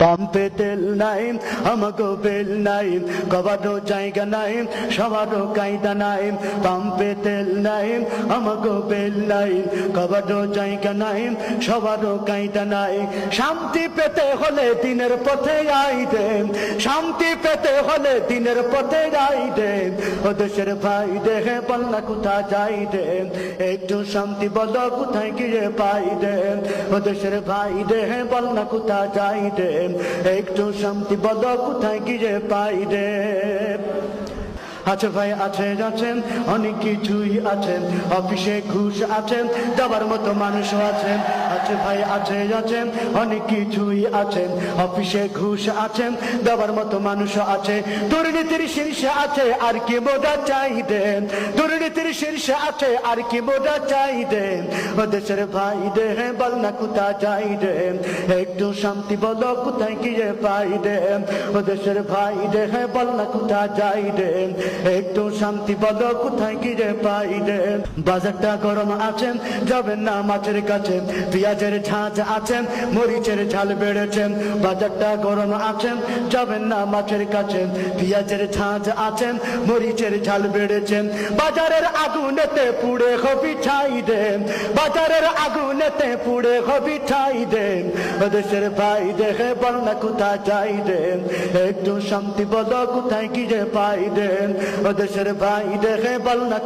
পাম্পে তেল নাই, আমাগো বেল নাই, কবারও জায়গা নাই, সবারও কায়দা নাই। পাম্পে তেল নাই, আমাগো বেল নাই, কবারও জায়গা নাই, সবারও কায়দা নাই। শান্তি পেতে হলে দিনের পথে আইতে, শান্তি পেতে হলে দিনের পথে আইতে। ও দেশের ভাই দেহে বল না কোথা যাইতে, একটু শান্তি বলো কোথায় গিয়ে পাইতে। ও দেশের ভাই দেহে বল না কোথা যাইতে, একটু শান্তি বলো কোথায় গিয়ে পাইতে। আছে ভাই আছে আছেন, অনেক কিছুই আছেন, অফিসে ঘুষ আছেন, দেওয়ার মতো মানুষও আছেন। আছে ভাই আছে আছেন, অনেক কিছুই আছেন, অফিসে ঘুষ আছেন, দেওয়ার মতো মানুষও আছে। দুর্নীতির শীর্ষে আছে আর কি মোটা চাইতেন, দুর্নীতির শীর্ষে আছে আর কি মোটা চাইতেন। ও দেশের ভাই দেহে বল না কোথা যাইতেন, একটু শান্তি বলো কোথায় গিয়ে পাইতেন। ও দেশের ভাই দেহে বল না কোথা যাইতেন, একটু শান্তি বলো কোথায় গিয়ে পাইতেন। বাজারটা গরম আছেন, যাবেন না মাছের কাছে, পেঁয়াজের ঝাঁঝ আছেন, মরিচের ঝাল বেড়েছেন। বাজারটা গরম আছেন, যাবেন না মাছের কাছে, পেঁয়াজের ঝাঁঝ আছেন, মরিচের ঝাল বেড়েছেন। বাজারের আগুনেতে পুড়ে হবি ছাই দেন, বাজারের আগুনেতে পুড়ে হবি ছাই দেন। দেশের ভাই দেখে বল না কোথায় যাই দেন, একটু শান্তি বলো কোথায় গিয়ে পাই দেন। দেশের ভাই দেখে বল না।